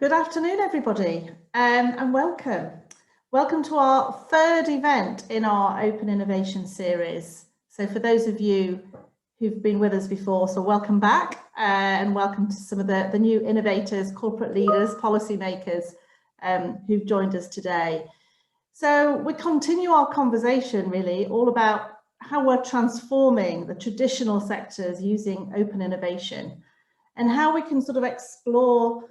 Good afternoon, everybody, and welcome. Welcome to our third event in our Open Innovation series. So for those of you who've been with us before, so welcome back and welcome to some of the new innovators, corporate leaders, policymakers who've joined us today. So we continue our conversation really all about how we're transforming the traditional sectors using open innovation and how we can sort of explore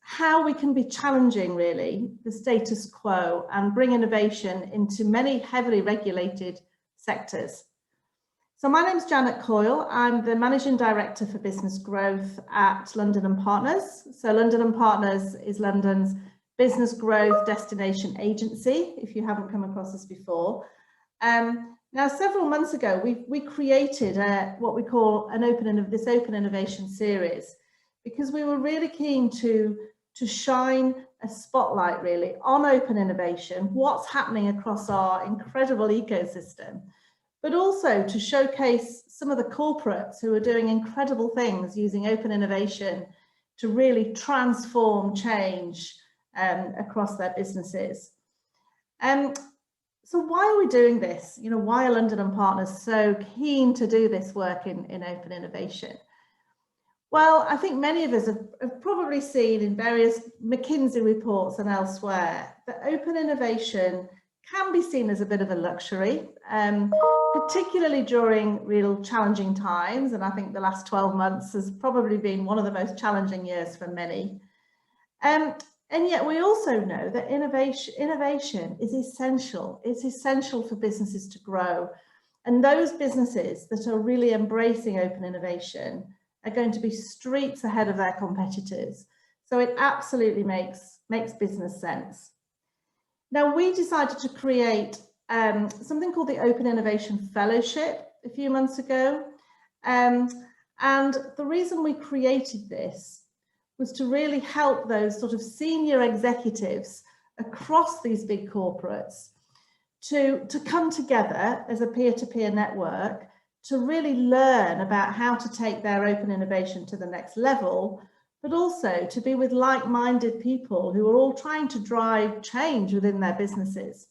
how we can be challenging really the status quo and bring innovation into many heavily regulated sectors. So my name is Janet Coyle. I'm the Managing Director for Business Growth at London & Partners. So London & Partners is London's business growth destination agency, if you haven't come across us before. Now, several months ago, we created what we call this Open Innovation series, because we were really keen to shine a spotlight really on open innovation, what's happening across our incredible ecosystem, but also to showcase some of the corporates who are doing incredible things using open innovation to really transform change across their businesses. So why are we doing this? You know, why are London & Partners so keen to do this work in open innovation? Well, I think many of us have probably seen in various McKinsey reports and elsewhere that open innovation can be seen as a bit of a luxury, particularly during real challenging times. And I think the last 12 months has probably been one of the most challenging years for many. And yet we also know that innovation is essential. It's essential for businesses to grow. And those businesses that are really embracing open innovation are going to be streets ahead of their competitors. So it absolutely makes business sense. Now, we decided to create something called the Open Innovation Fellowship a few months ago. And the reason we created this was to really help those sort of senior executives across these big corporates to come together as a peer-to-peer network to really learn about how to take their open innovation to the next level, but also to be with like-minded people who are all trying to drive change within their businesses.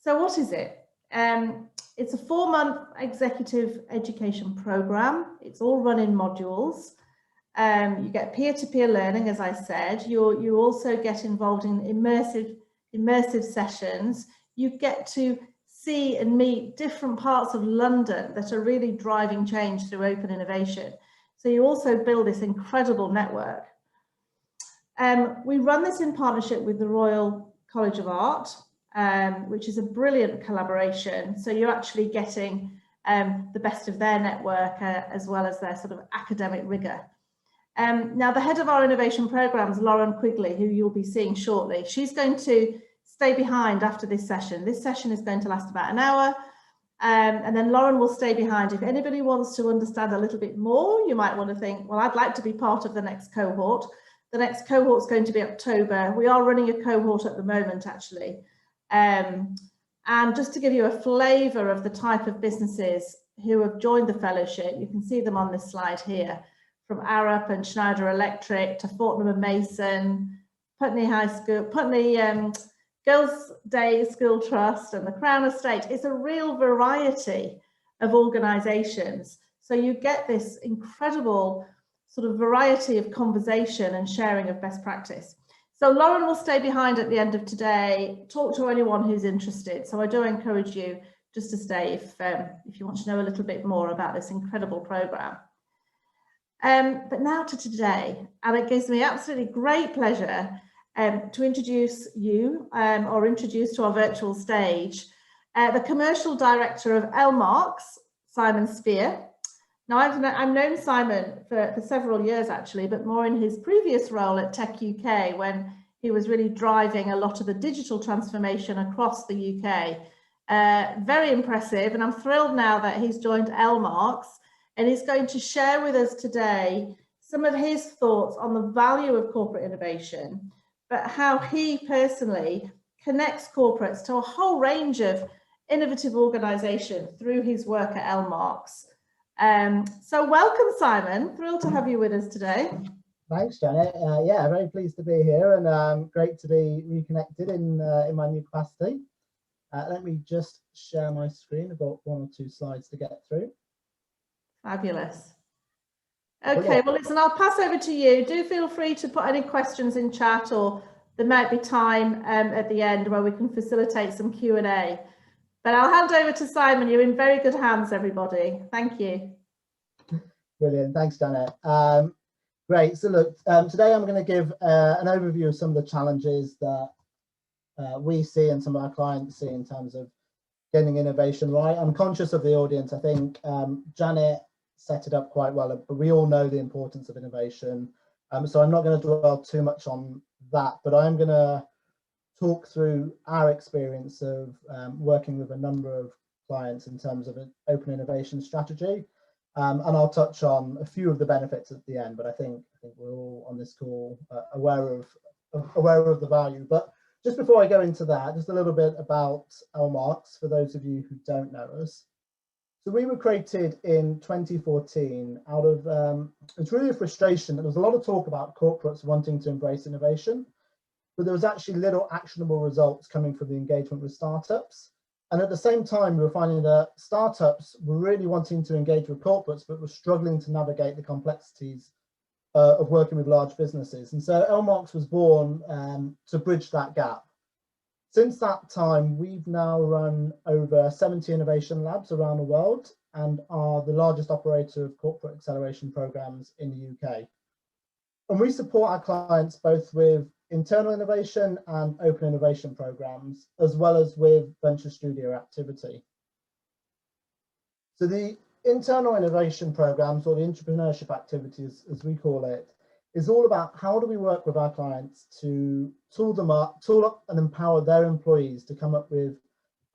So what is it? It's a 4-month executive education program. It's all run in modules. You get peer-to-peer learning, as I said. You also get involved in immersive sessions. You get to see and meet different parts of London that are really driving change through open innovation. So you also build this incredible network. We run this in partnership with the Royal College of Art, which is a brilliant collaboration. So you're actually getting the best of their network as well as their sort of academic rigor. Now, the head of our innovation programs, Lauren Quigley, who you'll be seeing shortly, she's going to stay behind after this session. This session is going to last about an hour, and then Lauren will stay behind. If anybody wants to understand a little bit more, you might want to think, well, I'd like to be part of the next cohort. The next cohort is going to be October. We are running a cohort at the moment, actually. And just to give you a flavour of the type of businesses who have joined the fellowship, you can see them on this slide here, from Arup and Schneider Electric to Fortnum & Mason, Putney High School, Putney Girls' Day School Trust and the Crown Estate. It's a real variety of organisations. So you get this incredible sort of variety of conversation and sharing of best practice. So Lauren will stay behind at the end of today, talk to anyone who's interested. So I do encourage you just to stay if you want to know a little bit more about this incredible programme. But now to today, and it gives me absolutely great pleasure to introduce you, or introduce to our virtual stage, the Commercial Director of Elmarx, Simon Spear. Now, I've known Simon for several years, actually, but more in his previous role at Tech UK, when he was really driving a lot of the digital transformation across the UK. Very impressive, and I'm thrilled now that he's joined Elmarx, and he's going to share with us today some of his thoughts on the value of corporate innovation, but how he personally connects corporates to a whole range of innovative organisations through his work at Elmarx. So welcome, Simon. Thrilled to have you with us today. Thanks, Janet. Yeah, very pleased to be here, and great to be reconnected in my new capacity. Let me just share my screen. I've got 1 or 2 slides to get through. Fabulous. Okay, well, listen, I'll pass over to you. Do feel free to put any questions in chat, or there might be time at the end where we can facilitate some Q&A. But I'll hand over to Simon. You're in very good hands, everybody. Thank you. Brilliant. Thanks, Janet. Great. So look, today I'm going to give an overview of some of the challenges that we see and some of our clients see in terms of getting innovation right. I'm conscious of the audience. I think Janet set it up quite well, but we all know the importance of innovation. So I'm not going to dwell too much on that, but I'm going to talk through our experience of working with a number of clients in terms of an open innovation strategy. And I'll touch on a few of the benefits at the end, but I think we're all on this call aware of the value. But just before I go into that, just a little bit about Elmarx for those of you who don't know us. So we were created in 2014 out of, it's really a frustration that there was a lot of talk about corporates wanting to embrace innovation, but there was actually little actionable results coming from the engagement with startups. And at the same time, we were finding that startups were really wanting to engage with corporates, but were struggling to navigate the complexities of working with large businesses. And so Elmarx was born to bridge that gap. Since that time, we've now run over 70 innovation labs around the world and are the largest operator of corporate acceleration programs in the UK. And we support our clients both with internal innovation and open innovation programs, as well as with venture studio activity. So the internal innovation programs, or the entrepreneurship activities, as we call it, is all about how do we work with our clients to tool up and empower their employees to come up with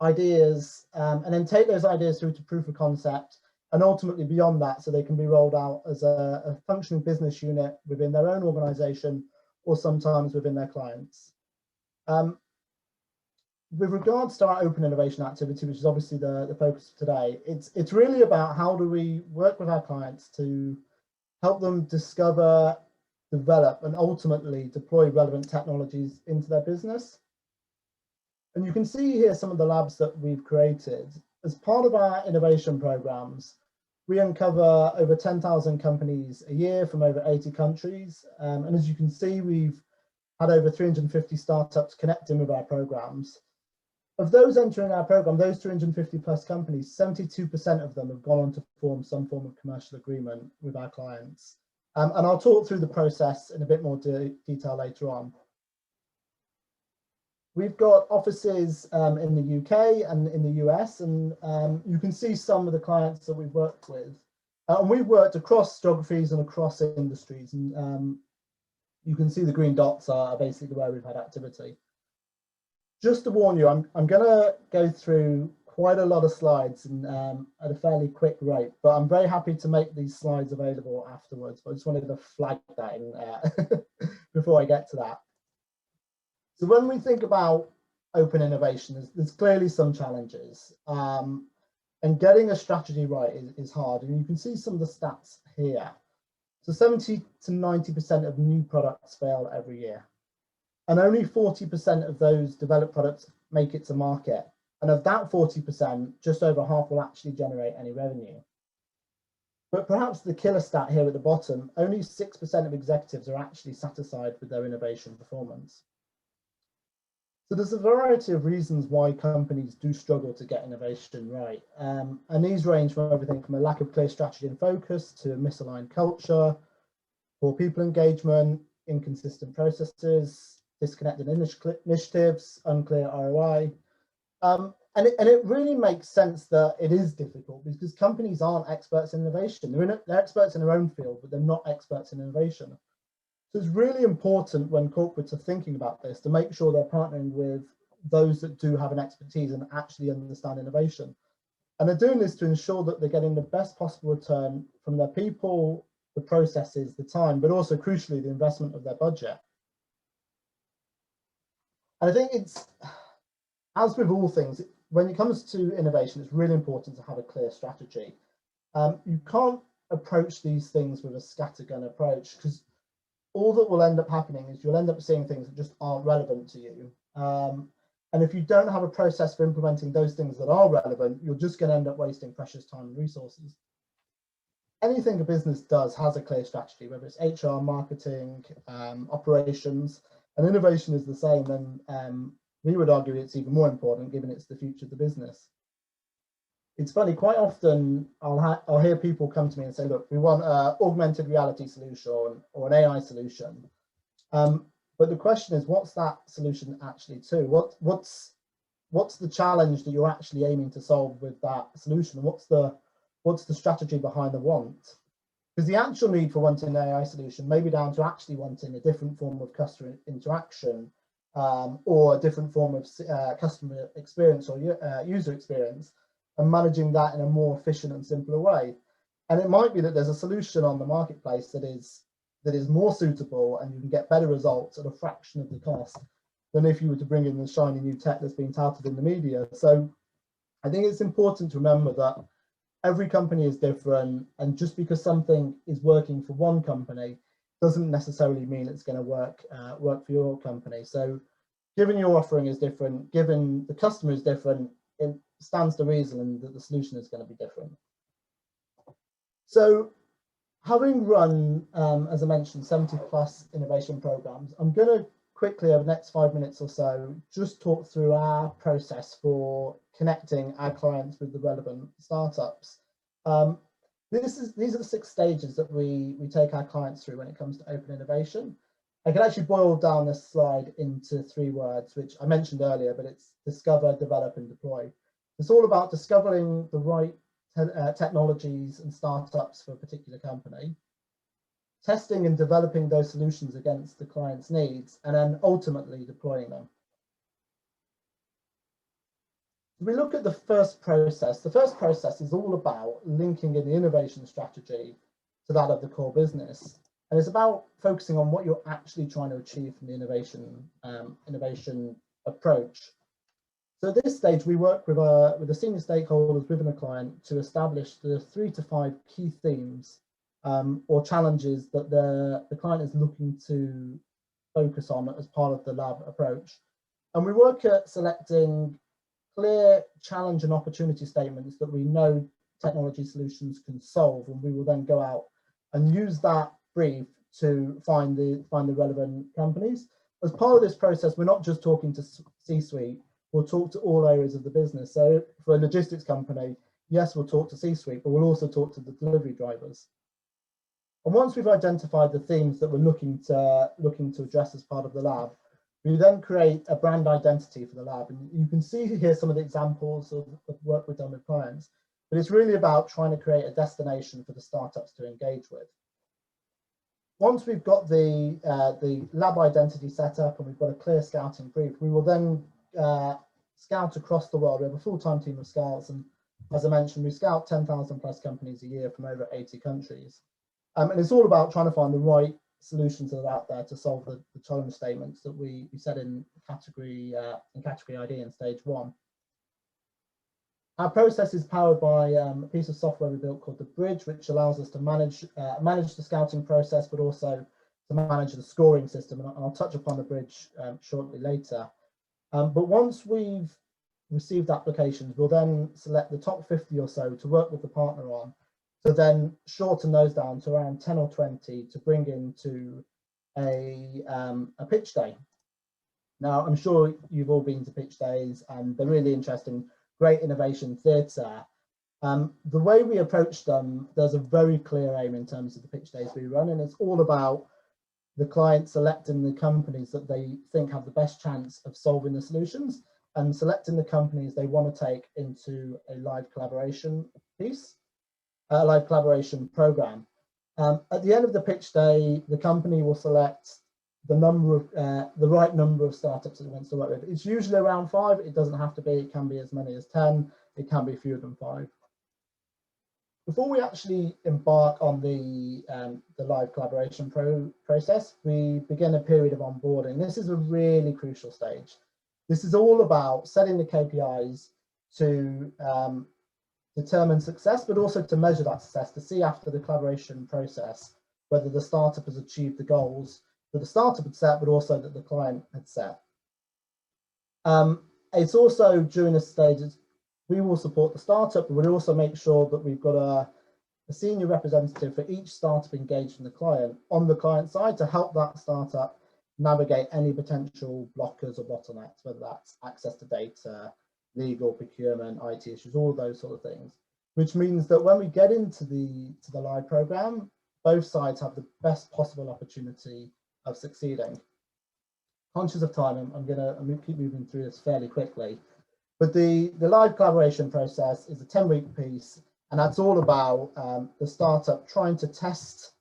ideas and then take those ideas through to proof of concept and ultimately beyond that, so they can be rolled out as a functioning business unit within their own organization or sometimes within their clients. With regards to our open innovation activity, which is obviously the focus of today, it's really about how do we work with our clients to help them discover, develop, and ultimately deploy relevant technologies into their business. And you can see here some of the labs that we've created. As part of our innovation programs, we uncover over 10,000 companies a year from over 80 countries. And as you can see, we've had over 350 startups connecting with our programs. Of those entering our program, those 350 plus companies, 72% of them have gone on to form some form of commercial agreement with our clients. And I'll talk through the process in a bit more detail later on. We've got offices in the UK and in the US, and you can see some of the clients that we've worked with. And we've worked across geographies and across industries, and you can see the green dots are basically where we've had activity. Just to warn you, I'm going to go through quite a lot of slides and at a fairly quick rate, but I'm very happy to make these slides available afterwards. But I just wanted to flag that in, before I get to that. So when we think about open innovation, there's clearly some challenges, and getting a strategy right is hard. And you can see some of the stats here. So 70 to 90% of new products fail every year. And only 40% of those developed products make it to market. And of that 40%, just over half will actually generate any revenue. But perhaps the killer stat here at the bottom, only 6% of executives are actually satisfied with their innovation performance. So there's a variety of reasons why companies do struggle to get innovation right. And these range from everything from a lack of clear strategy and focus to misaligned culture, poor people engagement, inconsistent processes, disconnected initiatives, unclear ROI. And it really makes sense that it is difficult because companies aren't experts in innovation. They're experts in their own field, but they're not experts in innovation. So it's really important when corporates are thinking about this to make sure they're partnering with those that do have an expertise and actually understand innovation. And they're doing this to ensure that they're getting the best possible return from their people, the processes, the time, but also crucially, the investment of their budget. And I think it's, as with all things, when it comes to innovation, it's really important to have a clear strategy. You can't approach these things with a scattergun approach because all that will end up happening is you'll end up seeing things that just aren't relevant to you. And if you don't have a process for implementing those things that are relevant, you're just going to end up wasting precious time and resources. Anything a business does has a clear strategy, whether it's HR, marketing, operations, and innovation is the same, then we would argue it's even more important given it's the future of the business. It's funny, quite often I'll hear people come to me and say, look, we want an augmented reality solution or an AI solution. But the question is, what's that solution actually to? What's the challenge that you're actually aiming to solve with that solution? What's the strategy behind the want? Because the actual need for wanting an AI solution may be down to actually wanting a different form of customer interaction or a different form of customer experience or user experience, and managing that in a more efficient and simpler way. And it might be that there's a solution on the marketplace that is more suitable and you can get better results at a fraction of the cost than if you were to bring in the shiny new tech that's being touted in the media. So I think it's important to remember that every company is different, and just because something is working for one company doesn't necessarily mean it's going to work for your company. So given your offering is different, given the customer is different, it stands to reason that the solution is going to be different. So having run, as I mentioned, 70+ innovation programs, I'm going to quickly, over the next 5 minutes or so, just talk through our process for connecting our clients with the relevant startups. These are the 6 stages that we take our clients through when it comes to open innovation. I can actually boil down this slide into 3 words, which I mentioned earlier, but it's discover, develop, and deploy. It's all about discovering the right technologies and startups for a particular company, testing and developing those solutions against the client's needs, and then ultimately deploying them. If we look at the first process is all about linking in the innovation strategy to that of the core business. And it's about focusing on what you're actually trying to achieve from the innovation approach. So at this stage, we work with the senior stakeholders within a client to establish the 3 to 5 key themes or challenges that the client is looking to focus on as part of the lab approach. And we work at selecting clear challenge and opportunity statements that we know technology solutions can solve, and we will then go out and use that brief to find the relevant companies. As part of this process, we're not just talking to C-suite, we'll talk to all areas of the business. So for a logistics company, yes, we'll talk to C-suite, but we'll also talk to the delivery drivers. And once we've identified the themes that we're looking to address as part of the lab, we then create a brand identity for the lab. And you can see here some of the examples of work we've done with clients, but it's really about trying to create a destination for the startups to engage with. Once we've got the lab identity set up and we've got a clear scouting brief, we will then scout across the world. We have a full-time team of scouts, and as I mentioned, we scout 10,000+ companies a year from over 80 countries. And it's all about trying to find the right solutions that are out there to solve the challenge statements that we set in category ID in stage 1. Our process is powered by a piece of software we built called the Bridge, which allows us to manage the scouting process, but also to manage the scoring system. And I'll touch upon the Bridge shortly later. But once we've received applications, we'll then select the top 50 or so to work with the partner on, to then shorten those down to around 10 or 20 to bring into a pitch day. Now, I'm sure you've all been to pitch days, and they're really interesting, great innovation theatre. The way we approach them, there's a very clear aim in terms of the pitch days we run, and it's all about the client selecting the companies that they think have the best chance of solving the solutions and selecting the companies they want to take into a live collaboration piece, a live collaboration program. At the end of the pitch day, the company will select the right number of startups it wants to work with. It's usually around 5. It doesn't have to be. It can be as many as 10. It can be fewer than 5. Before we actually embark on the live collaboration process, we begin a period of onboarding. This is a really crucial stage. This is all about setting the KPIs to determine success, but also to measure that success, to see after the collaboration process whether the startup has achieved the goals that the startup had set, but also that the client had set. It's also during this stage, we will support the startup, but we'll also make sure that we've got a senior representative for each startup engaged in the client on the client side to help that startup navigate any potential blockers or bottlenecks, whether that's access to data, legal, procurement, IT issues, all those sort of things. Which means that when we get into the live program, both sides have the best possible opportunity of succeeding. Conscious of time, I'm going to keep moving through this fairly quickly. But the live collaboration process is a 10-week piece, and that's all about the startup trying to test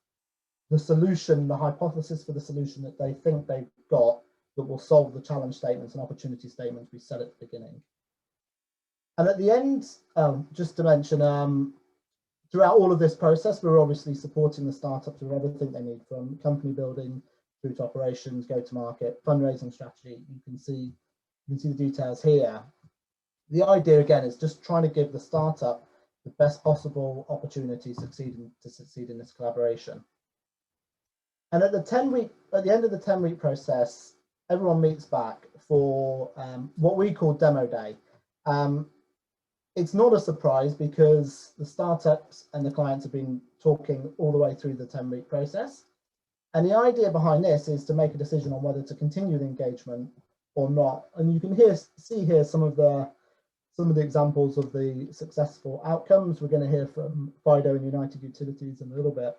the solution, the hypothesis for the solution that they think they've got that will solve the challenge statements and opportunity statements we set at the beginning. And at the end, just to mention, throughout all of this process, we're obviously supporting the startups with everything they need, from company building through to operations, go-to-market, fundraising strategy. You can see the details here. The idea again is just trying to give the startup the best possible opportunity to succeed in this collaboration. And at the end of the 10-week process, everyone meets back for what we call demo day. It's not a surprise because the startups and the clients have been talking all the way through the 10-week process. And the idea behind this is to make a decision on whether to continue the engagement or not. And you can see here some of the examples of the successful outcomes. We're going to hear from Fido and United Utilities in a little bit.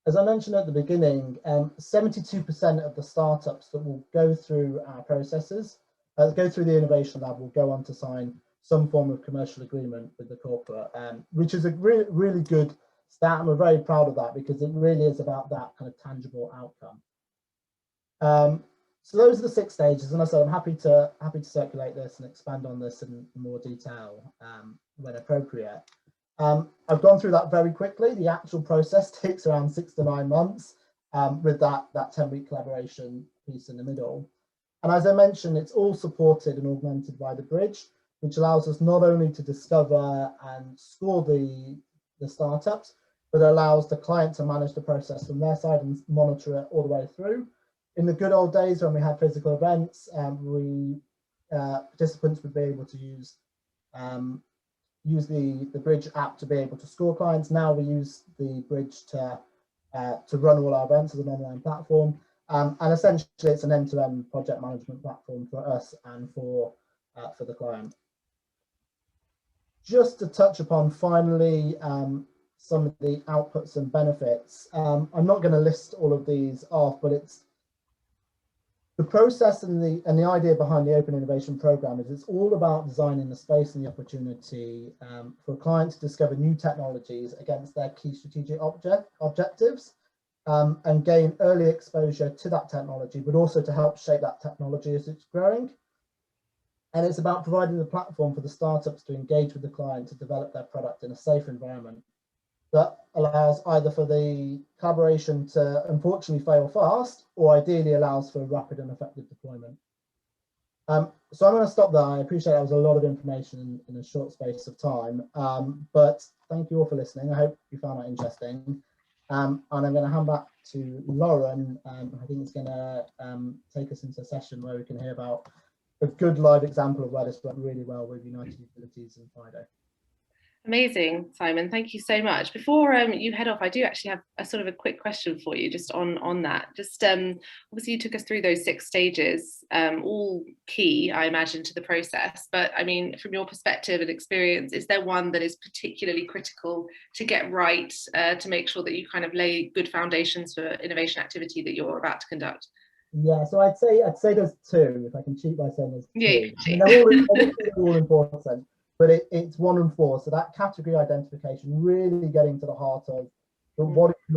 As I mentioned at the beginning, 72% of the startups that will go through our processes, go through the Innovation Lab, will go on to sign some form of commercial agreement with the corporate, which is a really good stat, and we're very proud of that because it really is about that kind of tangible outcome. So those are the 6 stages, and as I said, I'm happy to circulate this and expand on this in more detail when appropriate. I've gone through that very quickly. The actual process takes around 6 to 9 months with that 10-week collaboration piece in the middle. And as I mentioned, it's all supported and augmented by the bridge, which allows us not only to discover and score the startups, but allows the client to manage the process from their side and monitor it all the way through. In the good old days when we had physical events, participants would be able to use the Bridge app to be able to score clients. Now we use the Bridge to run all our events as an online platform. And essentially it's an end-to-end project management platform for us and for the client. Just to touch upon finally some of the outputs and benefits. I'm not going to list all of these off, but it's the process and the idea behind the Open Innovation Programme is it's all about designing the space and the opportunity for clients to discover new technologies against their key strategic objectives and gain early exposure to that technology, but also to help shape that technology as it's growing. And it's about providing the platform for the startups to engage with the client to develop their product in a safe environment that allows either for the collaboration to unfortunately fail fast, or ideally allows for rapid and effective deployment. So I'm going to stop there. I appreciate that was a lot of information in a short space of time, but thank you all for listening. I hope you found that interesting. And I'm going to hand back to Lauren. I think it's going to take us into a session where we can hear about a good live example of where this went really well with United Utilities and Fido. Amazing, Simon. Thank you so much. Before you head off, I do actually have a sort of a quick question for you just on that. Just obviously you took us through those 6 stages, all key, I imagine, to the process. But I mean, from your perspective and experience, is there one that is particularly critical to get right to make sure that you kind of lay good foundations for innovation activity that you're about to conduct? Yeah, so I'd say there's 2, if I can cheat by saying there's 2. Yeah, you can cheat. I mean, they're all important. But it's 1 and 4. So that category identification, really getting to the heart of what are you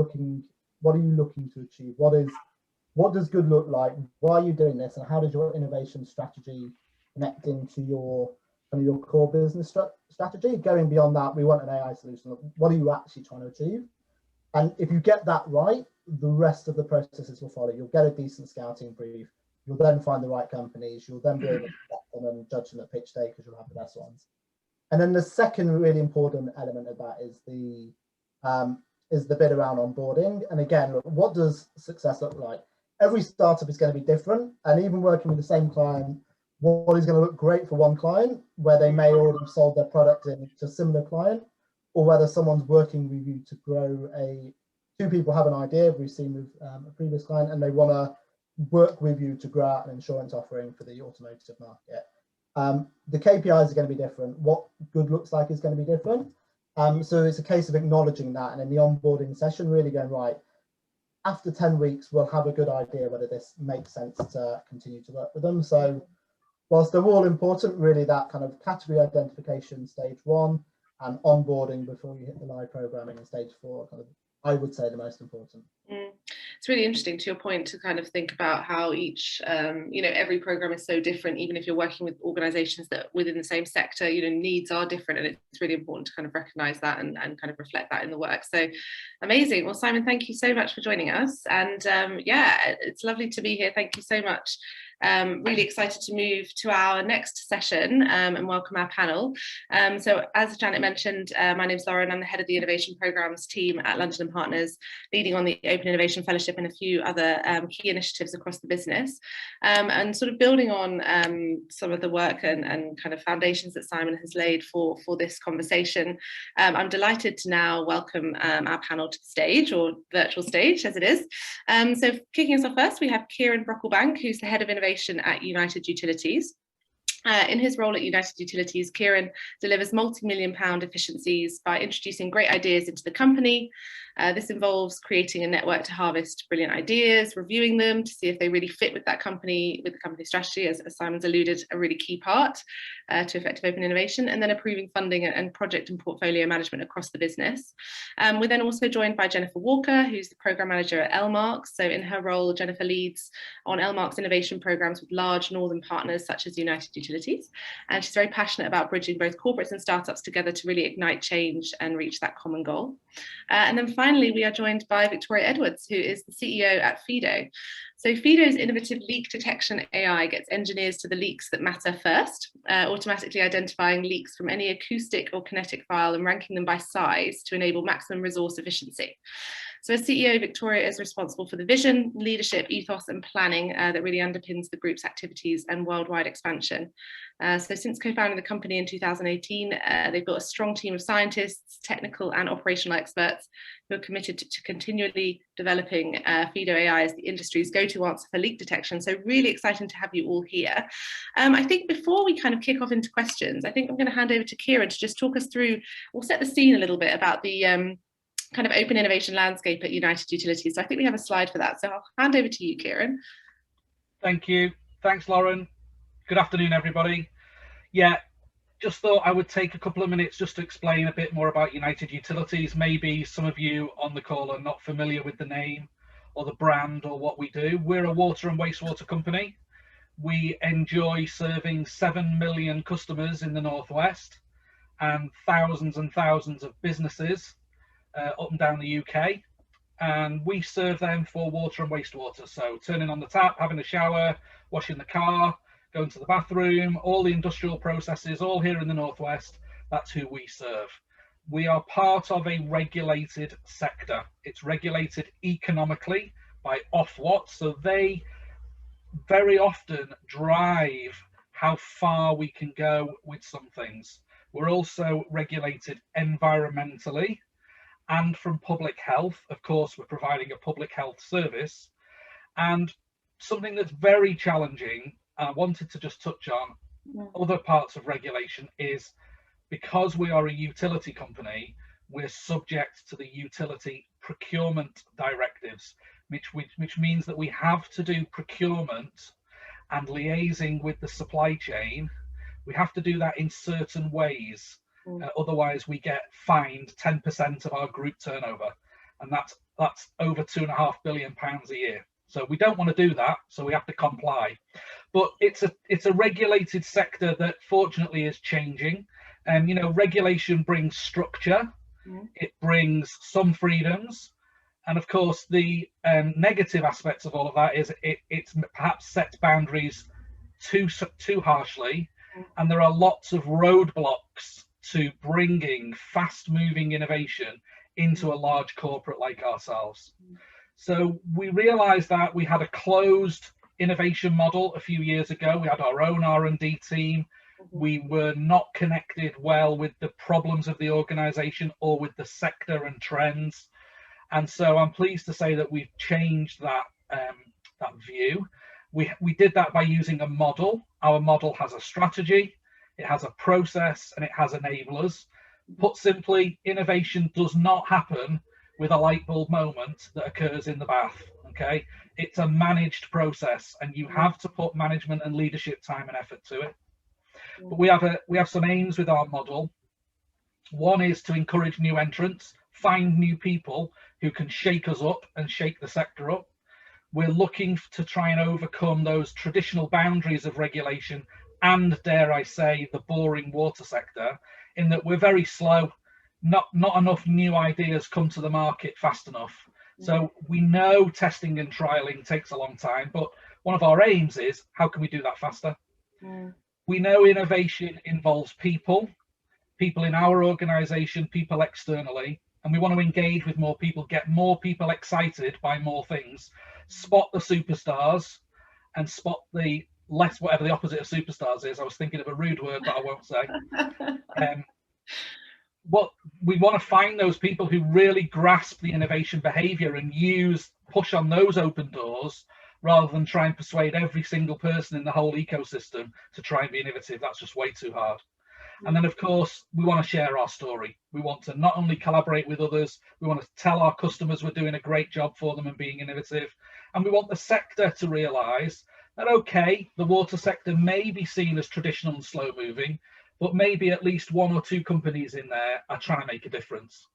looking to achieve? What does good look like? Why are you doing this? And how does your innovation strategy connect into your core business strategy? Going beyond that, we want an AI solution. What are you actually trying to achieve? And if you get that right, the rest of the processes will follow. You'll get a decent scouting brief. You'll then find the right companies. You'll then be able to select them and judge them at pitch day because you'll have the best ones. And then the second really important element of that is the is the bit around onboarding. And again, look, what does success look like? Every startup is going to be different, and even working with the same client, what is going to look great for one client, where they may already have sold their product into a similar client, or whether someone's working with you to grow two people have an idea, we've seen with a previous client, and they want to work with you to grow out an insurance offering for the automotive market. The KPIs are going to be different. What good looks like is going to be different. So it's a case of acknowledging that, and in the onboarding session, really going, right, after 10 weeks, we'll have a good idea whether this makes sense to continue to work with them. So whilst they're all important, really that kind of category identification, stage 1, and onboarding before you hit the live programming in stage 4, kind of, I would say, the most important. It's really interesting, to your point, to kind of think about how each, every program is so different, even if you're working with organizations that within the same sector, needs are different, and it's really important to kind of recognize that and kind of reflect that in the work. So amazing. Well, Simon, thank you so much for joining us. And yeah, it's lovely to be here. Thank you so much. Really excited to move to our next session and welcome our panel. So as Janet mentioned, my name's Lauren. I'm the head of the Innovation Programmes team at London & Partners, leading on the Open Innovation Fellowship and a few other key initiatives across the business. And sort of building on some of the work and kind of foundations that Simon has laid for this conversation, I'm delighted to now welcome our panel to the stage, or virtual stage as it is. So kicking us off first, we have Kieran Brocklebank, who's the head of innovation at United Utilities. In his role at United Utilities, Kieran delivers multi-million-pound efficiencies by introducing great ideas into the company. This involves creating a network to harvest brilliant ideas, reviewing them to see if they really fit with the company strategy, as Simon's alluded, a really key part to effective open innovation, and then approving funding and project and portfolio management across the business. We're then also joined by Jennifer Walker, who's the program manager at Elmarx. So in her role, Jennifer leads on Elmarx innovation programs with large northern partners such as United Utilities, and she's very passionate about bridging both corporates and startups together to really ignite change and reach that common goal. And then finally, we are joined by Victoria Edwards, who is the CEO at Fido. So Fido's innovative leak detection AI gets engineers to the leaks that matter first, automatically identifying leaks from any acoustic or kinetic file and ranking them by size to enable maximum resource efficiency. So as CEO, Victoria is responsible for the vision, leadership, ethos and planning that really underpins the group's activities and worldwide expansion. So since co-founding the company in 2018, they've built a strong team of scientists, technical and operational experts who are committed to continually developing Fido AI as the industry's go-to answer for leak detection. So really exciting to have you all here. I think before we kind of kick off into questions, I think I'm going to hand over to Kieran to just talk us through, we'll set the scene a little bit about the kind of open innovation landscape at United Utilities. So I think we have a slide for that. So I'll hand over to you, Kieran. Thank you. Thanks, Lauren. Good afternoon, everybody. Yeah, just thought I would take a couple of minutes just to explain a bit more about United Utilities. Maybe some of you on the call are not familiar with the name or the brand or what we do. We're a water and wastewater company. We enjoy serving 7 million customers in the Northwest and thousands of businesses up and down the UK, and we serve them for water and wastewater. So turning on the tap, having a shower, washing the car, going to the bathroom, all the industrial processes, all here in the Northwest, that's who we serve. We are part of a regulated sector. It's regulated economically by Ofwat, so they very often drive how far we can go with some things. We're also regulated environmentally, and from public health. Of course, we're providing a public health service. And something that's very challenging, I wanted to just touch on other parts of regulation, is because we are a utility company, we're subject to the utility procurement directives, which means that we have to do procurement and liaising with the supply chain. We have to do that in certain ways. Otherwise we get fined 10% of our group turnover, and that's over £2.5 billion a year. So we don't want to do that, so we have to comply. But it's a regulated sector that fortunately is changing. And regulation brings structure, it brings some freedoms, and of course the negative aspects of all of that is it perhaps sets boundaries too harshly, and there are lots of roadblocks to bringing fast-moving innovation into a large corporate like ourselves. So we realized that we had a closed innovation model a few years ago. We had our own R&D team. We were not connected well with the problems of the organization or with the sector and trends. And so I'm pleased to say that we've changed that view. We did that by using a model. Our model has a strategy, it has a process, and it has enablers. Put simply, innovation does not happen with a light bulb moment that occurs in the bath. Okay, it's a managed process, and you have to put management and leadership time and effort to it. But we have some aims with our model. One is to encourage new entrants, find new people who can shake us up and shake the sector up. We're looking to try and overcome those traditional boundaries of regulation and, dare I say, the boring water sector, in that we're very slow. Not enough new ideas come to the market fast enough. So we know testing and trialing takes a long time, but one of our aims is, how can we do that faster? We know innovation involves people in our organization, people externally, and we want to engage with more people, get more people excited by more things, spot the superstars and spot the less, whatever the opposite of superstars is. I was thinking of a rude word that I won't say. What we want to find those people who really grasp the innovation behavior and push on those open doors, rather than try and persuade every single person in the whole ecosystem to try and be innovative. That's just way too hard. And then, of course, we want to share our story. We want to not only collaborate with others, we want to tell our customers we're doing a great job for them and being innovative. And we want the sector to realise that, okay, the water sector may be seen as traditional and slow moving, but maybe at least one or two companies in there are trying to make a difference.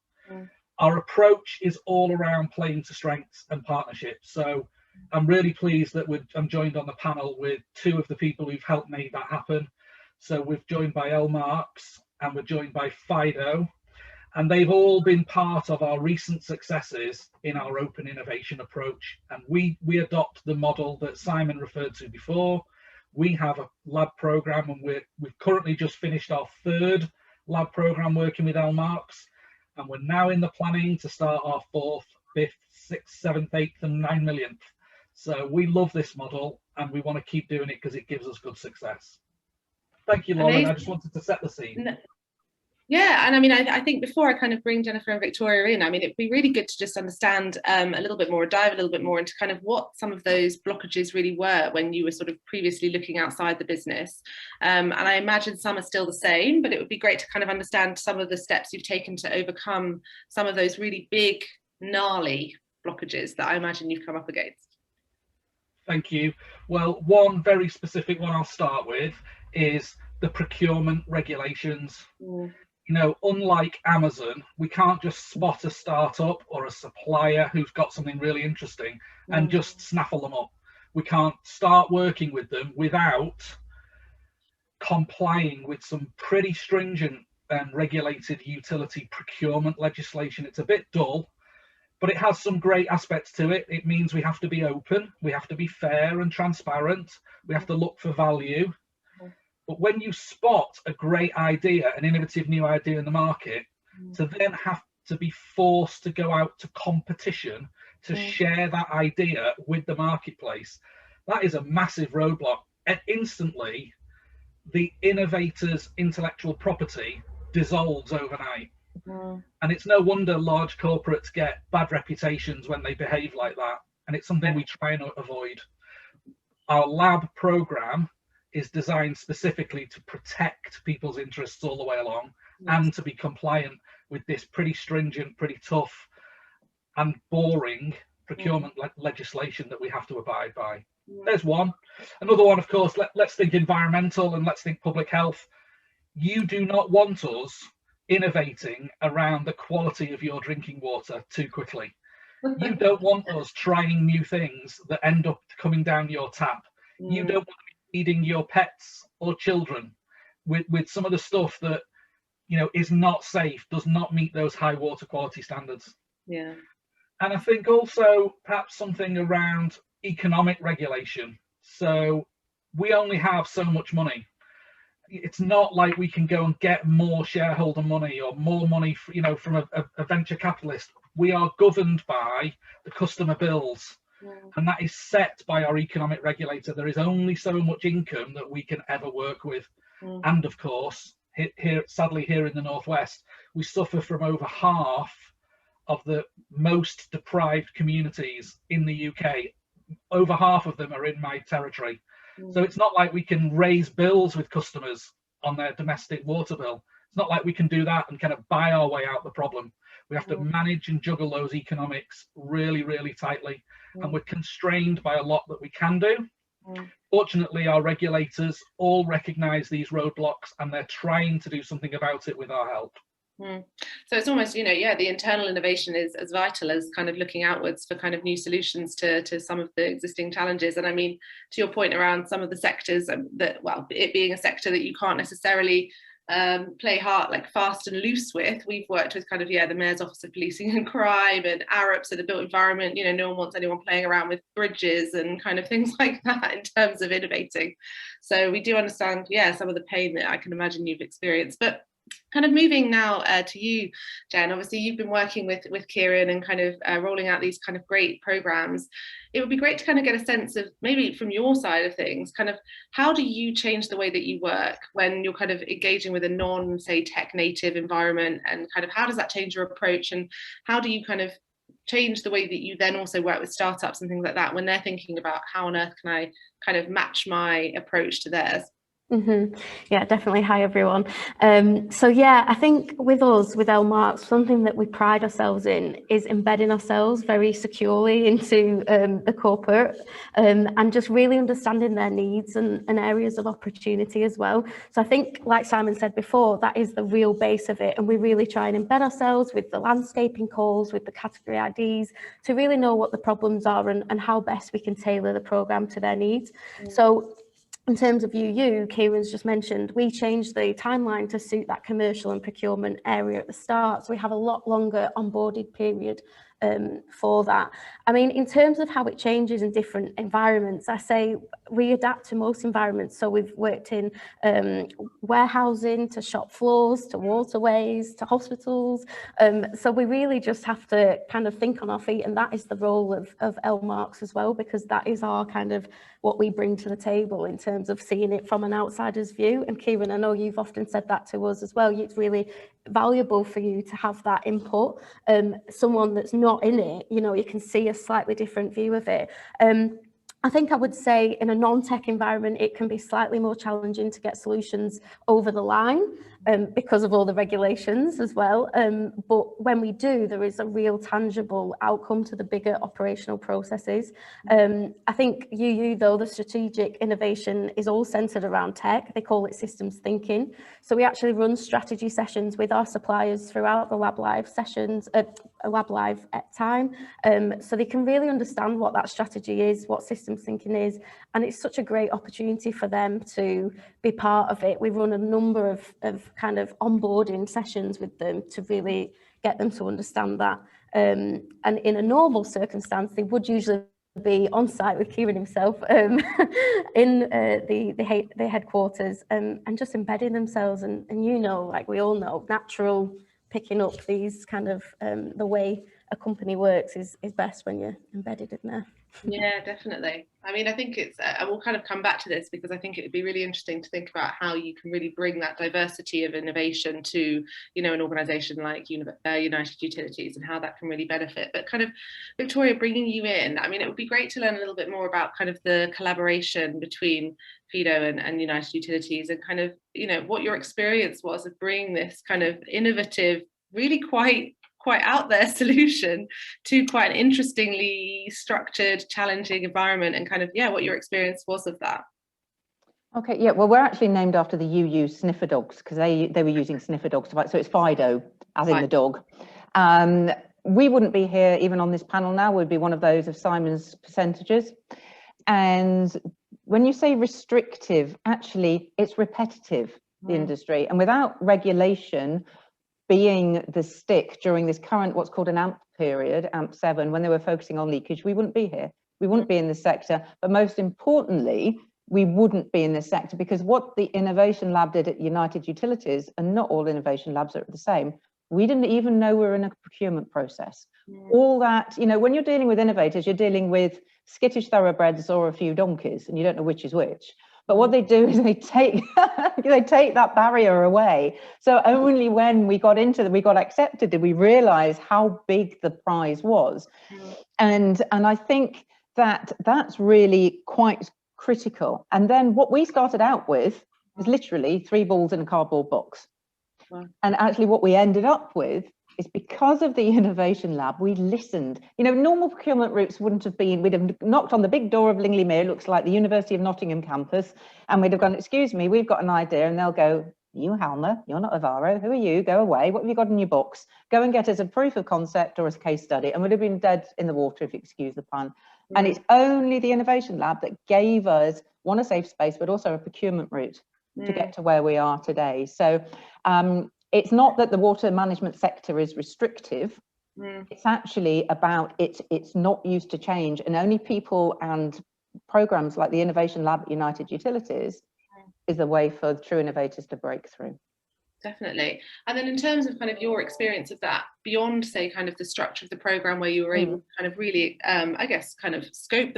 Our approach is all around playing to strengths and partnerships. So I'm really pleased that I'm joined on the panel with two of the people who've helped make that happen. So we're joined by Elmarx and we're joined by Fido, and they've all been part of our recent successes in our open innovation approach. And we adopt the model that Simon referred to before. We have a lab program, and we've currently just finished our 3rd lab program working with Elmarx, and we're now in the planning to start our 4th, 5th, 6th, 7th, 8th and 9 millionth. So we love this model and we want to keep doing it because it gives us good success. Thank you, Lauren. I just wanted to set the scene. Yeah, and I mean, I think before I kind of bring Jennifer and Victoria in, I mean, it'd be really good to just understand a little bit more, dive a little bit more into kind of what some of those blockages really were when you were sort of previously looking outside the business. And I imagine some are still the same, but it would be great to kind of understand some of the steps you've taken to overcome some of those really big, gnarly blockages that I imagine you've come up against. Thank you. Well, one very specific one I'll start with is the procurement regulations. You know, unlike Amazon, we can't just spot a startup or a supplier who's got something really interesting and just snaffle them up. We can't start working with them without complying with some pretty stringent and regulated utility procurement legislation. It's a bit dull, but it has some great aspects to it. It means we have to be open, we have to be fair and transparent, we have to look for value. But when you spot a great idea, an innovative new idea in the market, to then have to be forced to go out to competition to share that idea with the marketplace, that is a massive roadblock. And instantly, the innovator's intellectual property dissolves overnight. And it's no wonder large corporates get bad reputations when they behave like that. And it's something we try and avoid. Our lab program is designed specifically to protect people's interests all the way along and to be compliant with this pretty stringent, pretty tough and boring procurement legislation that we have to abide by. There's one. Another one, of course, let's think environmental and let's think public health. You do not want us innovating around the quality of your drinking water too quickly. You don't want us trying new things that end up coming down your tap. You don't want to be feeding your pets or children with some of the stuff that, you know, is not safe, does not meet those high water quality standards. Yeah. And I think also perhaps something around economic regulation. So we only have so much money. it's not like we can go and get more shareholder money or more money, you know, from a venture capitalist. We are governed by the customer bills, and that is set by our economic regulator. There is only so much income that we can ever work with. And of course, here, sadly, here in the Northwest, we suffer from over half of the most deprived communities in the UK. Over half of them are in my territory. So it's not like we can raise bills with customers on their domestic water bill. It's not like we can do that and kind of buy our way out the problem. We have to manage and juggle those economics really, really tightly. And we're constrained by a lot that we can do. Fortunately, our regulators all recognise these roadblocks, and they're trying to do something about it with our help. So it's almost, you know, yeah, the internal innovation is as vital as kind of looking outwards for kind of new solutions to some of the existing challenges. And I mean, to your point around some of the sectors that, well, it being a sector that you can't necessarily play hard, like fast and loose with. We've worked with kind of, yeah, the Mayor's Office of Policing and Crime and Arabs in the built environment. You know, no one wants anyone playing around with bridges and kind of things like that in terms of innovating. So we do understand, yeah, some of the pain that I can imagine you've experienced. But kind of moving now to you, Jen, obviously you've been working with Kieran and kind of rolling out these kind of great programs. It would be great to kind of get a sense of, maybe from your side of things, kind of how do you change the way that you work when you're kind of engaging with a non-say tech native environment, and kind of how does that change your approach, and how do you kind of change the way that you then also work with startups and things like that when they're thinking about how on earth can I kind of match my approach to theirs? Yeah, definitely. Hi, everyone. So yeah, I think with us, with Elmarx, something that we pride ourselves in is embedding ourselves very securely into the corporate and just really understanding their needs and areas of opportunity as well. So I think, like Simon said before, that is the real base of it. And we really try and embed ourselves with the landscaping calls, with the category IDs, to really know what the problems are and how best we can tailor the programme to their needs. So in terms of UU, Kieran's just mentioned, we changed the timeline to suit that commercial and procurement area at the start. So we have a lot longer onboarded period for that. I mean, in terms of how it changes in different environments, I say we adapt to most environments. So we've worked in warehousing, to shop floors, to waterways, to hospitals. So we really just have to kind of think on our feet, and that is the role of Elmarx as well, because that is our kind of what we bring to the table in terms of seeing it from an outsider's view. And Kieran, I know you've often said that to us as well. It's really valuable for you to have that input. Someone that's not in it, you know, you can see a slightly different view of it. I think I would say in a non-tech environment, it can be slightly more challenging to get solutions over the line because of all the regulations as well. But when we do, there is a real tangible outcome to the bigger operational processes. I think UU, though, the strategic innovation is all centered around tech. They call it systems thinking. So we actually run strategy sessions with our suppliers throughout the Lab Live sessions, Lab Live at time, so they can really understand what that strategy is, what systems thinking is, and it's such a great opportunity for them to be part of it. We run a number of kind of onboarding sessions with them to really get them to understand that. And in a normal circumstance, they would usually be on site with Kieran himself in the headquarters and just embedding themselves. And you know, like we all know, natural picking up these kind of the way a company works is best when you're embedded in there. Yeah, definitely. I mean, I think it's, I will kind of come back to this because I think it would be really interesting to think about how you can really bring that diversity of innovation to, you know, an organisation like United Utilities, and how that can really benefit. But kind of, Victoria, bringing you in, I mean, it would be great to learn a little bit more about kind of the collaboration between Fido and United Utilities, and kind of, you know, what your experience was of bringing this kind of innovative, really quite out there solution to quite an interestingly structured, challenging environment, and kind of, yeah, what your experience was of that. Okay, yeah, well, we're actually named after the UU sniffer dogs, because they were using sniffer dogs to fight, so it's Fido, as in the dog. We wouldn't be here even on this panel now, we'd be one of those of Simon's percentages. And when you say restrictive, actually it's repetitive, the industry, and without regulation being the stick during this current, what's called an AMP period, AMP 7, when they were focusing on leakage, we wouldn't be here. We wouldn't be in the sector. But most importantly, we wouldn't be in this sector, because what the Innovation Lab did at United Utilities, and not all innovation labs are the same, we didn't even know we were in a procurement process. All that, you know, when you're dealing with innovators, you're dealing with skittish thoroughbreds or a few donkeys, and you don't know which is which. But what they do is they take they take that barrier away. So only when we got accepted did we realize how big the prize was. And I think that that's really quite critical. And then what we started out with is literally 3 balls in a cardboard box. Wow. And actually what we ended up with is, because of the Innovation Lab, we listened. You know, normal procurement routes wouldn't have been, we'd have knocked on the big door of Lingley Mere, looks like the University of Nottingham campus, and we'd have gone, excuse me, we've got an idea, and they'll go, you Halma, you're not Avaro, who are you, go away, what have you got in your box, go and get us a proof of concept or a case study, and we'd have been dead in the water, if you excuse the pun. And it's only the Innovation Lab that gave us, one, a safe space, but also a procurement route to get to where we are today. So it's not that the water management sector is restrictive. It's actually about it's not used to change, and only people and programs like the Innovation Lab at United Utilities is the way for true innovators to break through. Definitely. And then in terms of kind of your experience of that, beyond, say, kind of the structure of the program, where you were able to kind of really, I guess, kind of scope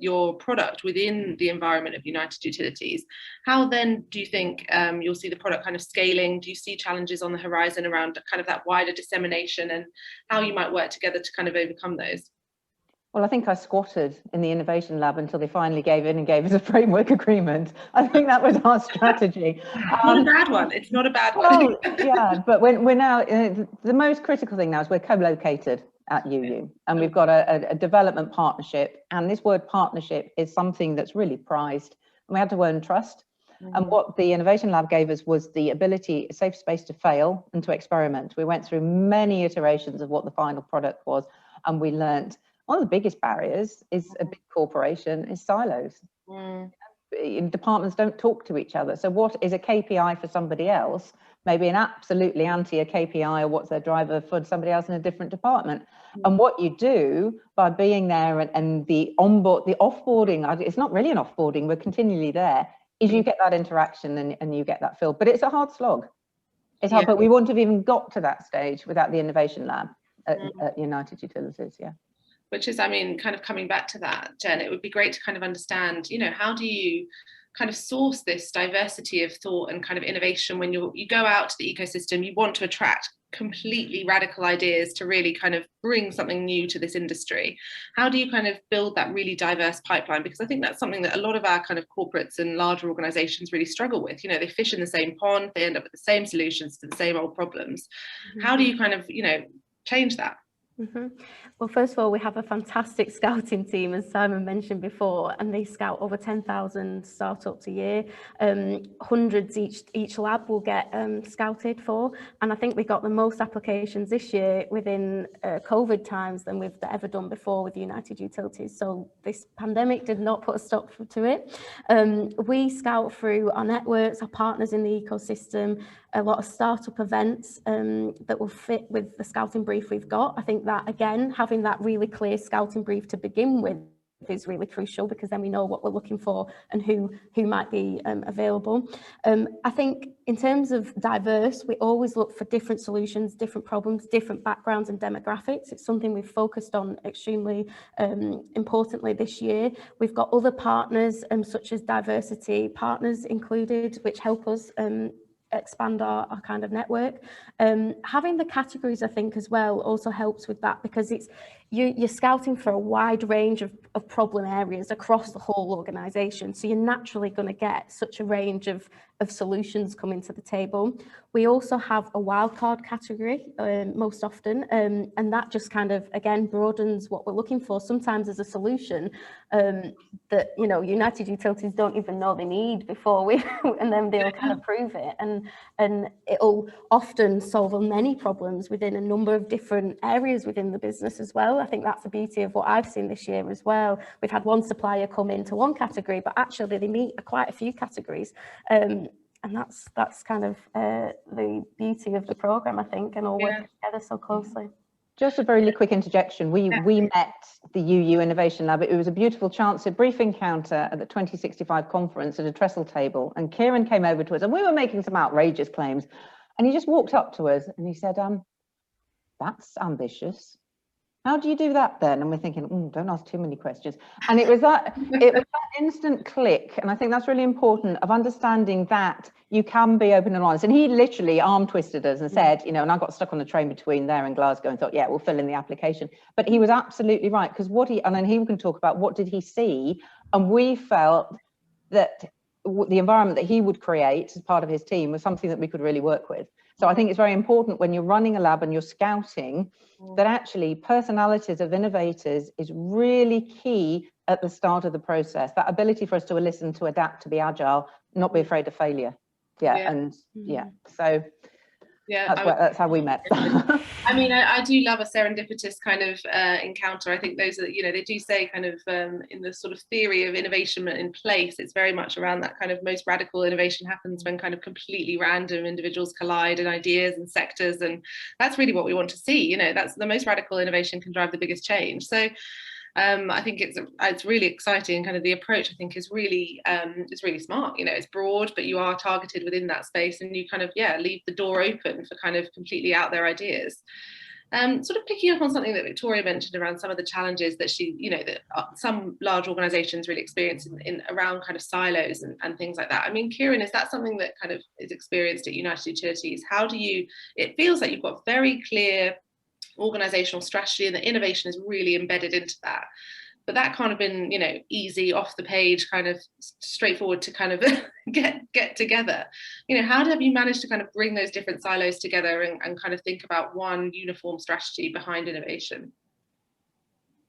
your product within the environment of United Utilities, how then do you think you'll see the product kind of scaling? Do you see challenges on the horizon around kind of that wider dissemination, and how you might work together to kind of overcome those? Well, I think I squatted in the Innovation Lab until they finally gave in and gave us a framework agreement. I think that was our strategy. Not a bad one. It's not a bad one. Yeah, but we're now, the most critical thing now is we're co-located at UU, and we've got a development partnership. And this word partnership is something that's really prized. And we had to earn trust. And what the Innovation Lab gave us was the ability, a safe space to fail and to experiment. We went through many iterations of what the final product was, and we learned. One of the biggest barriers is a big corporation is silos. Departments don't talk to each other. So what is a KPI for somebody else, maybe an absolutely anti a KPI, or what's their driver for somebody else in a different department. And what you do by being there and the offboarding, it's not really an offboarding, we're continually there, is you get that interaction and you get that feel. But it's a hard slog. It's hard, but we wouldn't have even got to that stage without the Innovation Lab at United Utilities, Which is, I mean, kind of coming back to that, Jen, it would be great to kind of understand, you know, how do you kind of source this diversity of thought and kind of innovation when you go out to the ecosystem, you want to attract completely radical ideas to really kind of bring something new to this industry. How do you kind of build that really diverse pipeline? Because I think that's something that a lot of our kind of corporates and larger organizations really struggle with. You know, they fish in the same pond, they end up with the same solutions to the same old problems. How do you kind of, you know, change that? Well, first of all, we have a fantastic scouting team, as Simon mentioned before, and they scout over 10,000 startups a year. Hundreds each lab will get scouted for, and I think we got the most applications this year within COVID times than we've ever done before with United Utilities. So this pandemic did not put a stop to it. We scout through our networks, our partners in the ecosystem, a lot of startup events that will fit with the scouting brief we've got. I think that, again, having that really clear scouting brief to begin with is really crucial, because then we know what we're looking for and who might be available. I think in terms of diverse, we always look for different solutions, different problems, different backgrounds and demographics. It's something we've focused on extremely importantly this year. We've got other partners such as diversity partners included, which help us expand our kind of network. Having the categories, I think, as well also helps with that, because it's you're scouting for a wide range of problem areas across the whole organisation. So you're naturally going to get such a range of solutions coming to the table. We also have a wildcard category most often, and that just kind of, again, broadens what we're looking for. Sometimes as a solution that, you know, United Utilities don't even know they need before we, and then they'll kind of prove it. And it'll often solve many problems within a number of different areas within the business as well. I think that's the beauty of what I've seen this year as well. We've had one supplier come into one category, but actually they meet quite a few categories. And that's kind of the beauty of the programme, I think, and all working together so closely. Just a very quick interjection. We met the UU Innovation Lab. It was a beautiful chance, a brief encounter at the 2065 conference at a trestle table. And Kieran came over to us and we were making some outrageous claims. And he just walked up to us and he said, that's ambitious. How do you do that then? And we're thinking, don't ask too many questions. And it was that instant click. And I think that's really important, of understanding that you can be open and honest. And he literally arm twisted us and said, you know, and I got stuck on the train between there and Glasgow and thought, yeah, we'll fill in the application. But he was absolutely right, because and then he can talk about what did he see. And we felt that the environment that he would create as part of his team was something that we could really work with. So I think it's very important when you're running a lab and you're scouting that actually personalities of innovators is really key at the start of the process. That ability for us to listen, to adapt, to be agile, not be afraid of failure. So that's how we met. I mean, I do love a serendipitous kind of encounter. I think those are, you know, they do say kind of in the sort of theory of innovation in place, it's very much around that kind of most radical innovation happens when kind of completely random individuals collide in ideas and sectors. And that's really what we want to see. You know, that's the most radical innovation can drive the biggest change. So I think it's really exciting. Kind of the approach, I think, is really smart. You know, it's broad, but you are targeted within that space, and you kind of leave the door open for kind of completely out there ideas. Sort of picking up on something that Victoria mentioned around some of the challenges that she, you know, that some large organisations really experience in around kind of silos and things like that. I mean, Kieran, is that something that kind of is experienced at United Utilities? How do you? It feels like you've got very clear organizational strategy and the innovation is really embedded into that, but that can't have been, you know, easy off the page, kind of straightforward to kind of get together. You know, how have you managed to kind of bring those different silos together and kind of think about one uniform strategy behind innovation?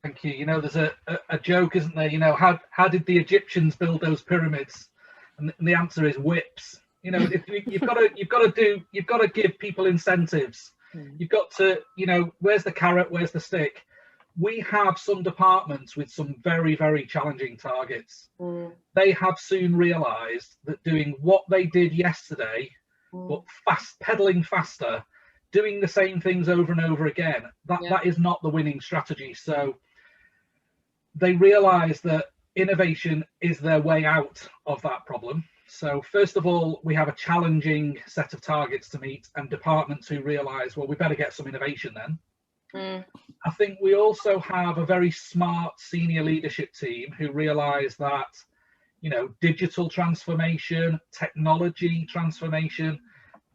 Thank you. You know, there's a joke, isn't there? You know, how did the Egyptians build those pyramids? And the answer is whips. You know, you've got to give people incentives. You've got to, you know, where's the carrot, where's the stick? We have some departments with some very, very challenging targets. They have soon realised that doing what they did yesterday, but pedaling faster, doing the same things over and over again, that is not the winning strategy. So they realise that innovation is their way out of that problem. So first of all, we have a challenging set of targets to meet, and departments who realise, well, we better get some innovation then. I think we also have a very smart senior leadership team who realise that, you know, digital transformation, technology transformation,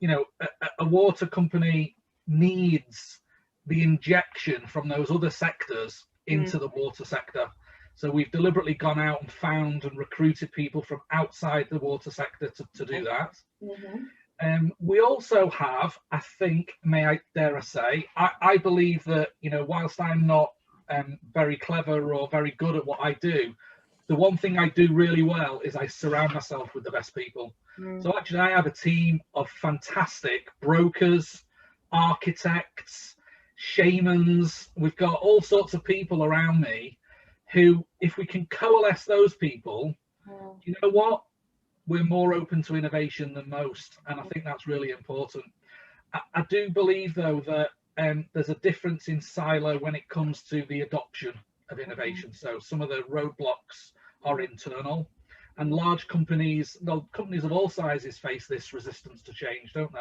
you know, a water company needs the injection from those other sectors into the water sector. So we've deliberately gone out and found and recruited people from outside the water sector to do that. We also have, I think, dare I say, I believe that, you know, whilst I'm not very clever or very good at what I do, the one thing I do really well is I surround myself with the best people. So actually I have a team of fantastic brokers, architects, shamans. We've got all sorts of people around me who, if we can coalesce those people, you know what? We're more open to innovation than most. And I think that's really important. I do believe, though, that there's a difference in silo when it comes to the adoption of innovation. So some of the roadblocks are internal, and large companies, well, companies of all sizes face this resistance to change, don't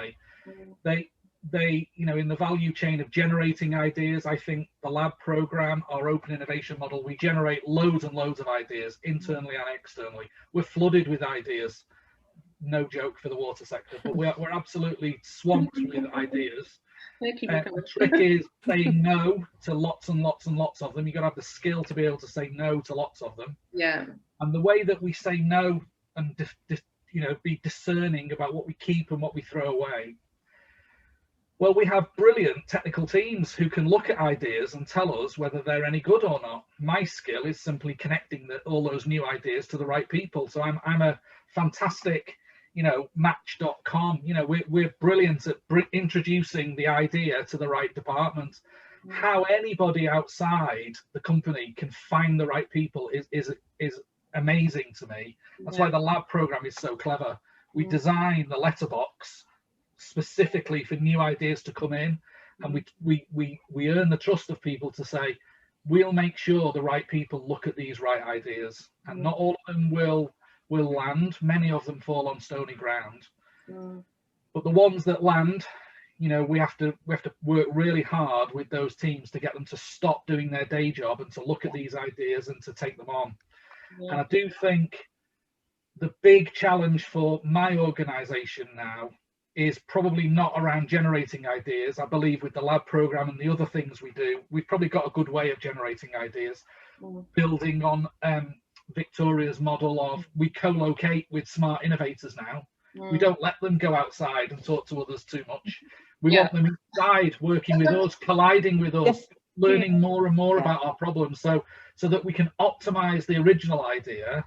they? They, you know, in the value chain of generating ideas, I think the lab program, our open innovation model, we generate loads and loads of ideas internally and externally. We're flooded with ideas. No joke for the water sector, but we're absolutely swamped with ideas. The trick is saying no to lots and lots and lots of them. You've got to have the skill to be able to say no to lots of them. Yeah. And the way that we say no and you know, be discerning about what we keep and what we throw away. Well, we have brilliant technical teams who can look at ideas and tell us whether they're any good or not. My skill is simply connecting all those new ideas to the right people. So I'm a fantastic, you know, match.com. You know, we're brilliant at introducing the idea to the right department. How anybody outside the company can find the right people is amazing to me. That's why the lab program is so clever. We design the letterbox specifically for new ideas to come in, and we earn the trust of people to say, we'll make sure the right people look at these right ideas, and not all of them will land. Many of them fall on stony ground, but the ones that land, you know, we have to work really hard with those teams to get them to stop doing their day job and to look at these ideas and to take them on. And I do think the big challenge for my organization now is probably not around generating ideas. I believe with the lab program and the other things we do, we've probably got a good way of generating ideas, building on Victoria's model of we co-locate with smart innovators now. We don't let them go outside and talk to others too much. We want them inside, working with us, colliding with us, learning more and more about our problems, so that we can optimize the original idea,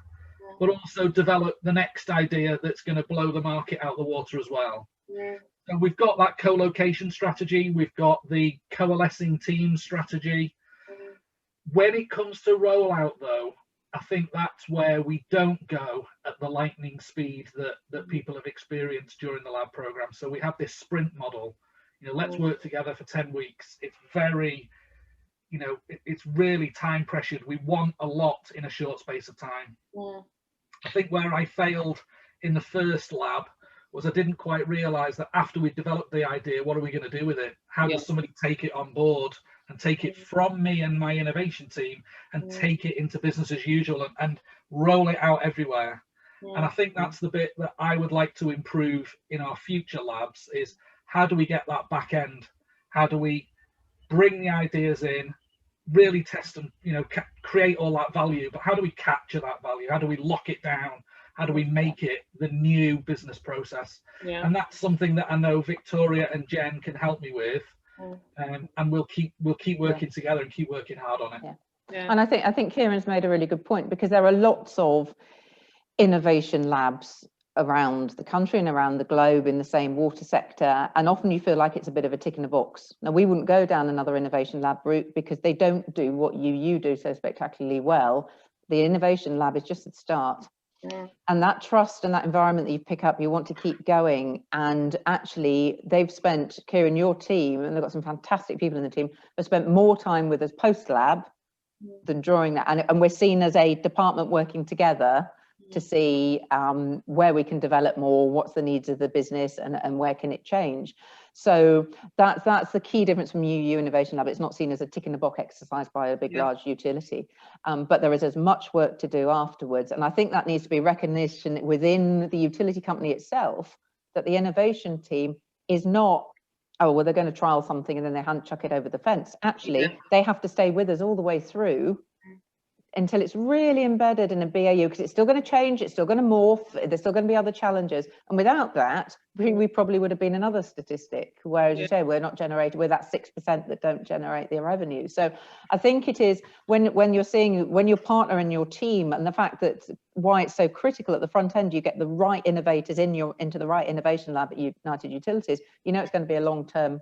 but also develop the next idea that's going to blow the market out of the water as well. So we've got that co-location strategy, we've got the coalescing team strategy. When it comes to rollout though, I think that's where we don't go at the lightning speed that people have experienced during the lab program. So we have this sprint model, you know, let's work together for 10 weeks. It's very, you know, it's really time pressured. We want a lot in a short space of time. I think where I failed in the first lab was I didn't quite realize that after we developed the idea, what are we going to do with it? How does somebody take it on board and take it from me and my innovation team and take it into business as usual and roll it out everywhere? And I think that's the bit that I would like to improve in our future labs, is how do we get that back end? How do we bring the ideas in, really test them, you know, create all that value, but how do we capture that value? How do we lock it down? How do we make it the new business process? And that's something that I know Victoria and Jen can help me with, and we'll keep working together and keep working hard on it. And I think Kieran's made a really good point, because there are lots of innovation labs around the country and around the globe in the same water sector, and often you feel like it's a bit of a tick in the box. Now, we wouldn't go down another innovation lab route because they don't do what you do so spectacularly well. The innovation lab is just the start. And that trust and that environment that you pick up, you want to keep going. And actually, they've spent, Kieran, your team, and they've got some fantastic people in the team, have spent more time with us post-lab than during that. And we're seen as a department working together to see where we can develop more, what's the needs of the business, and where can it change. So that's the key difference from UU Innovation Lab. It's not seen as a tick in the box exercise by a big, large utility, but there is as much work to do afterwards. And I think that needs to be recognition within the utility company itself, that the innovation team is not, oh, well, they're going to trial something and then they chuck it over the fence. Actually, they have to stay with us all the way through until it's really embedded in a BAU, because it's still going to change, it's still going to morph, there's still going to be other challenges. And without that, we probably would have been another statistic, whereas you say we're not generated, we're that 6% that don't generate the revenue. So I think it is when you're seeing, when your partner and your team, and the fact that why it's so critical at the front end, you get the right innovators into the right innovation lab at United Utilities, you know it's going to be a long-term,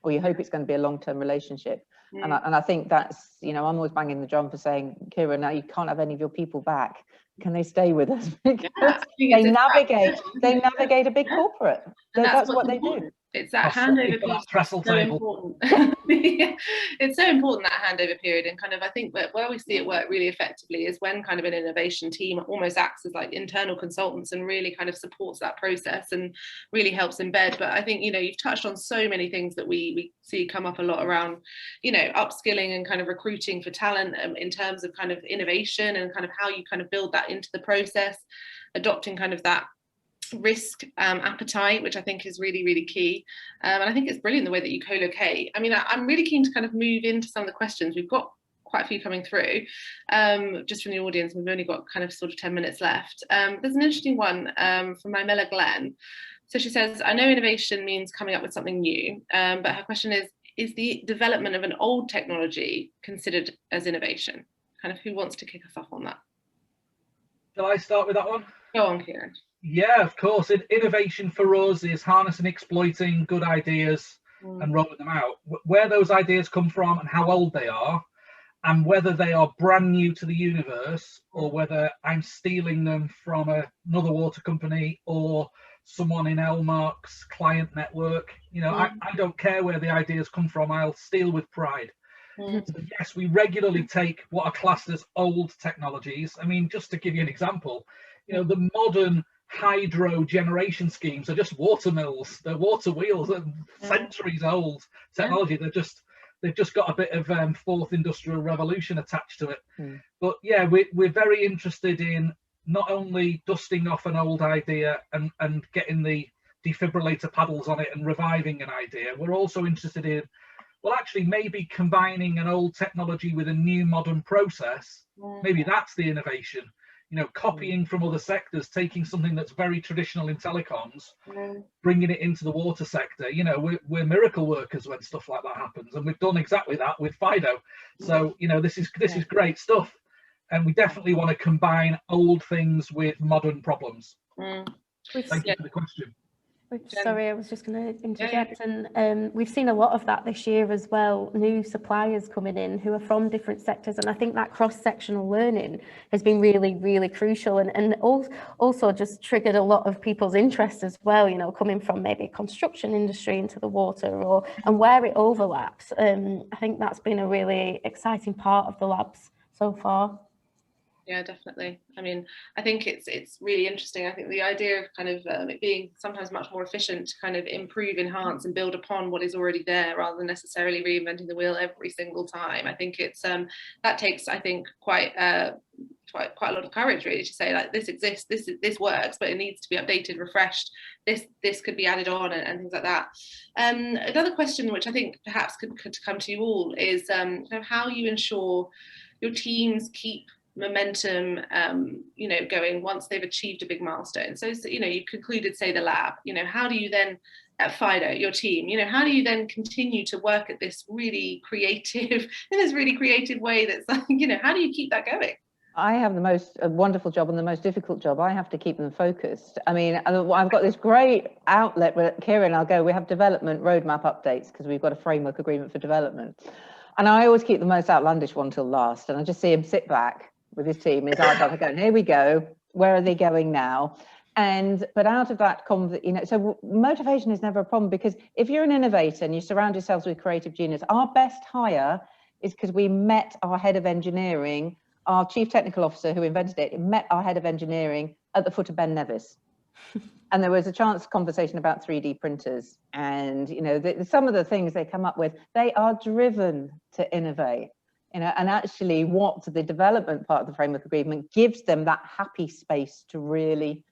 or you hope it's going to be a long-term relationship. And I think that's, you know, I'm always banging the drum for saying, Kira, now you can't have any of your people back. Can they stay with us? Because they navigate a big corporate. That's what they do. It's that handover piece. Trestle so table. Important. It's so important, that handover period, and kind of I think that where we see it work really effectively is when kind of an innovation team almost acts as like internal consultants and really kind of supports that process and really helps embed. But I think, you know, you've touched on so many things that we see come up a lot around, you know, upskilling and kind of recruiting for talent in terms of kind of innovation and kind of how you kind of build that into the process, adopting kind of that risk appetite, which I think is really, really key. And I think it's brilliant the way that you co-locate. I mean, I'm really keen to kind of move into some of the questions. We've got quite a few coming through just from the audience. We've only got kind of sort of 10 minutes left. There's an interesting one from Mymela Glenn. So she says, I know innovation means coming up with something new, but her question is the development of an old technology considered as innovation? Kind of who wants to kick us off on that? Shall I start with that one? Go on, Kieran. Yeah, of course. Innovation for us is harnessing, exploiting good ideas and rolling them out. Where those ideas come from and how old they are, and whether they are brand new to the universe or whether I'm stealing them from another water company or someone in Elmarx client network. You know, I don't care where the ideas come from, I'll steal with pride. So yes, we regularly take what are classed as old technologies. I mean, just to give you an example, you know, the modern hydro generation schemes are just water mills, they're water wheels, they're centuries old technology. They've just got a bit of fourth industrial revolution attached to it. But yeah, we're very interested in not only dusting off an old idea and getting the defibrillator paddles on it and reviving an idea. We're also interested in, well, actually maybe combining an old technology with a new modern process. Maybe that's the innovation. You know, copying from other sectors, taking something that's very traditional in telecoms, bringing it into the water sector. You know, we're miracle workers when stuff like that happens, and we've done exactly that with Fido. So, you know, this is great stuff, and we definitely want to combine old things with modern problems. Thank you for the question. Sorry, I was just going to interject, and we've seen a lot of that this year as well, new suppliers coming in who are from different sectors, and I think that cross-sectional learning has been really, really crucial, and also just triggered a lot of people's interest as well, you know, coming from maybe construction industry into the water, and where it overlaps. I think that's been a really exciting part of the labs so far. Yeah, definitely. I mean, I think it's really interesting. I think the idea of kind of it being sometimes much more efficient to kind of improve, enhance, and build upon what is already there, rather than necessarily reinventing the wheel every single time. I think it's that takes, I think, quite a lot of courage, really, to say, like, this exists, this works, but it needs to be updated, refreshed. This could be added on, and things like that. Another question, which I think perhaps could come to you all, is kind of how you ensure your teams keep momentum you know, going once they've achieved a big milestone. So you know, you've concluded, say, the lab, you know, how do you then at Fido, your team, you know, how do you then continue to work at this really creative, in this really creative way that's like, you know, how do you keep that going? I have the most wonderful job and the most difficult job. I have to keep them focused. I mean, I've got this great outlet where Kieran, I'll go, we have development roadmap updates because we've got a framework agreement for development. And I always keep the most outlandish one till last. And I just see him sit back with his team, his eyes up, going, here we go, where are they going now? But out of that, you know, so motivation is never a problem, because if you're an innovator and you surround yourselves with creative genius, our best hire is because we met our head of engineering, our chief technical officer who invented it, met our head of engineering at the foot of Ben Nevis. And there was a chance conversation about 3D printers, and you know, some of the things they come up with, they are driven to innovate. You know, and actually what the development part of the framework agreement gives them that happy space to really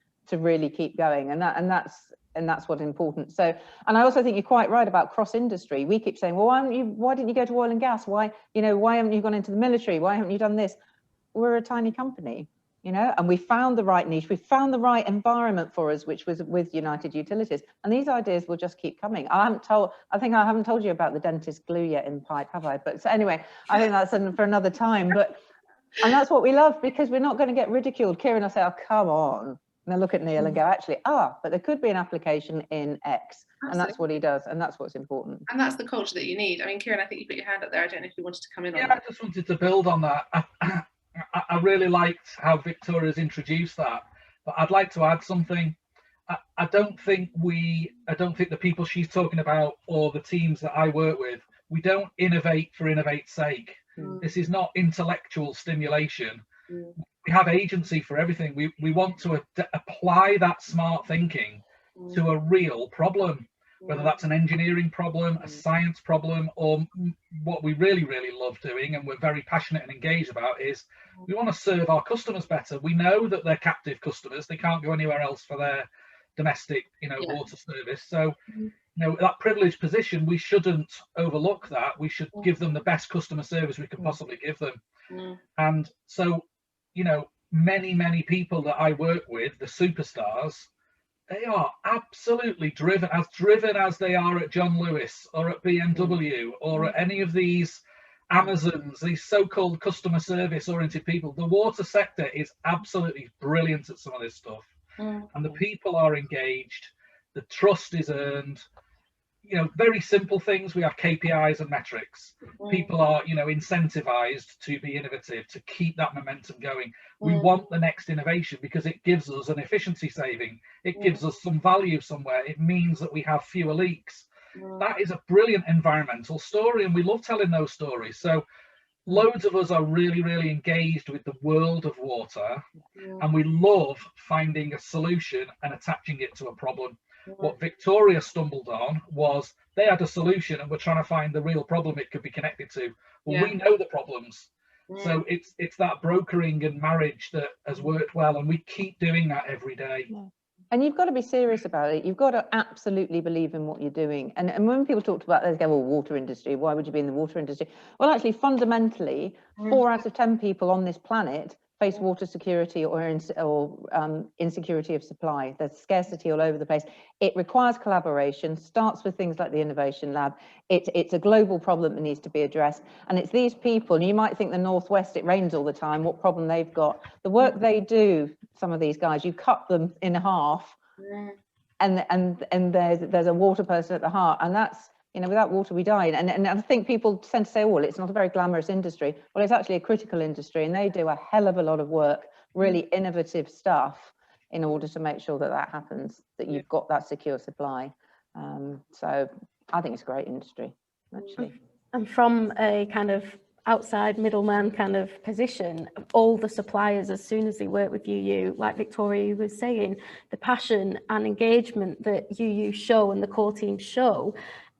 keep going, and that's what's important. So, and I also think you're quite right about cross industry. We keep saying, well, why didn't you go to oil and gas? Why haven't you gone into the military? Why haven't you done this? We're a tiny company, you know, and we found the right niche, we found the right environment for us, which was with United Utilities, and these ideas will just keep coming. I haven't told you about the dentist glue yet in pipe, have I? But so anyway, I think that's for another time. And that's what we love, because we're not going to get ridiculed. Kieran will say, oh, come on. And they'll look at Neil and go, actually, but there could be an application in X. Absolutely. And that's what he does, and that's what's important. And that's the culture that you need. I mean, Kieran, I think you put your hand up there. I don't know if you wanted to come in on that. Yeah, I just wanted to build on that. I really liked how Victoria's introduced that, but I'd like to add something. I don't think the people she's talking about, or the teams that I work with, we don't innovate for innovate's sake. This is not intellectual stimulation. We have agency for everything. We want to apply that smart thinking to a real problem, whether that's an engineering problem, a science problem, or what we really, really love doing and we're very passionate and engaged about is we want to serve our customers better. We know that they're captive customers. They can't go anywhere else for their domestic, you know, water service. So, you know, that privileged position, we shouldn't overlook that. We should give them the best customer service we can possibly give them. And so, you know, many people that I work with, the superstars, they are absolutely driven as they are at John Lewis or at BMW or at any of these Amazons, these so-called customer service oriented people. The water sector is absolutely brilliant at some of this stuff. And the people are engaged, the trust is earned. you know, very simple things. We have KPIs and metrics. People are, you know, incentivized to be innovative, to keep that momentum going. We want the next innovation because it gives us an efficiency saving. It gives us some value somewhere. It means that we have fewer leaks. That is a brilliant environmental story, and we love telling those stories. So loads of us are really, really engaged with the world of water, and we love finding a solution and attaching it to a problem. What Victoria stumbled on was they had a solution and were trying to find the real problem it could be connected to. Well, we know the problems. So it's that brokering and marriage that has worked well, and we keep doing that every day. And you've got to be serious about it. You've got to absolutely believe in what you're doing. And when people talk about, they go, well, water industry, why would you be in the water industry? Well, actually, fundamentally, 4 out of 10 people on this planet face water security or insecurity of supply. There's scarcity all over the place. It requires collaboration, starts with things like the Innovation Lab. It's a global problem that needs to be addressed. And it's these people, and you might think the Northwest, it rains all the time, what problem they've got. The work they do, some of these guys, you cut them in half, and there's a water person at the heart, and that's, you know, without water we die. And I think people tend to say, well, it's not a very glamorous industry. Well, it's actually a critical industry, and they do a hell of a lot of work, really innovative stuff, in order to make sure that that happens, that you've got that secure supply. So I think it's a great industry, actually. And from a kind of outside middleman kind of position, all the suppliers, as soon as they work with UU, like Victoria was saying, the passion and engagement that UU show and the core team show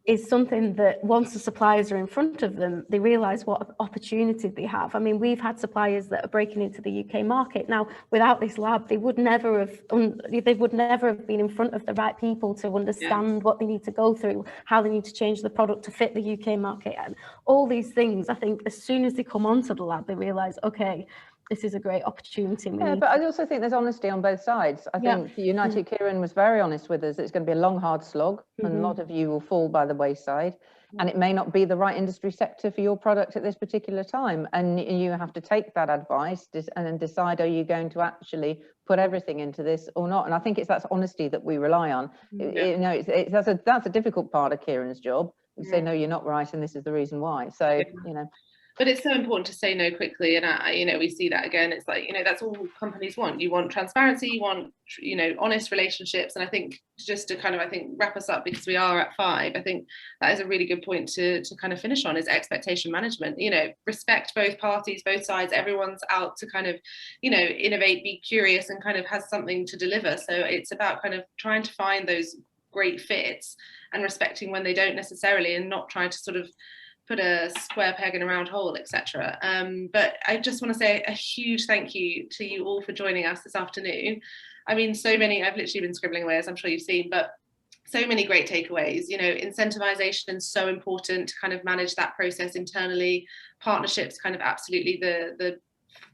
is something that once the suppliers are in front of them, they realise what opportunity they have. I mean, we've had suppliers that are breaking into the UK market. Now, without this lab, they would never have been in front of the right people to understand what they need to go through, how they need to change the product to fit the UK market. And all these things, I think, as soon as they come onto the lab, they realise, okay, this is a great opportunity. Yeah, but I also think there's honesty on both sides. I think United Kieran was very honest with us. It's going to be a long, hard slog, and a lot of you will fall by the wayside. And it may not be the right industry sector for your product at this particular time. And you have to take that advice and then decide, are you going to actually put everything into this or not? And I think it's that honesty that we rely on. You know, that's a difficult part of Kieran's job. You say, no, you're not right, and this is the reason why. So, you know. But it's so important to say no quickly, and you know, we see that again. It's like, you know, that's all companies want. You want transparency, you want, you know, honest relationships. And I think just to kind of, I think, wrap us up, because we are at 5, I think that is a really good point to kind of finish on, is expectation management. You know, respect both parties, both sides. Everyone's out to kind of, you know, innovate, be curious, and kind of has something to deliver. So it's about kind of trying to find those great fits and respecting when they don't necessarily, and not trying to sort of put a square peg in a round hole, etc. But I just want to say a huge thank you to you all for joining us this afternoon. I mean, so many, I've literally been scribbling away, as I'm sure you've seen, but so many great takeaways. You know, incentivization is so important to kind of manage that process internally. Partnerships, kind of absolutely the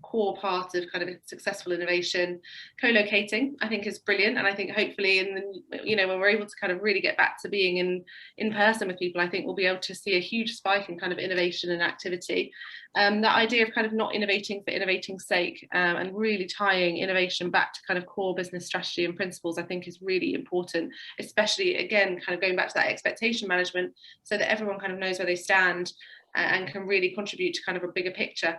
core part of kind of successful innovation. Co-locating, I think, is brilliant, and I think hopefully in the, you know, when we're able to kind of really get back to being in person with people, I think we'll be able to see a huge spike in kind of innovation and activity. That idea of kind of not innovating for innovating's sake, and really tying innovation back to kind of core business strategy and principles, I think is really important, especially, again, kind of going back to that expectation management, so that everyone kind of knows where they stand and can really contribute to kind of a bigger picture.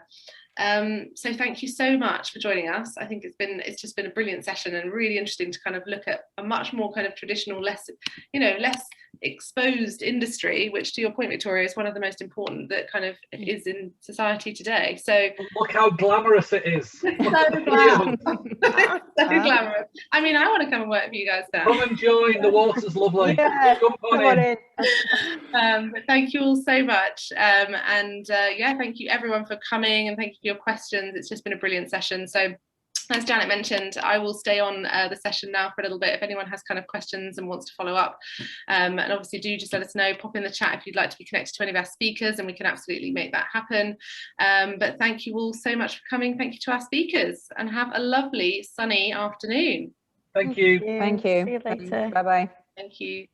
So thank you so much for joining us. I think it's just been a brilliant session, and really interesting to kind of look at a much more kind of traditional, less exposed industry, which, to your point, Victoria, is one of the most important that kind of is in society today. So look how glamorous it is. So glamorous. So glamorous. I mean, I want to come and work for you guys now. Come and join, the water's lovely. Yeah, come on in. But thank you all so much, yeah, thank you everyone for coming, and thank you for your questions. It's just been a brilliant session. So as Janet mentioned, I will stay on the session now for a little bit if anyone has kind of questions and wants to follow up, and obviously do just let us know, pop in the chat if you'd like to be connected to any of our speakers, and we can absolutely make that happen. But thank you all so much for coming. Thank you to our speakers, and have a lovely sunny afternoon. Thank you. Thank you. See you later. Bye bye. Thank you.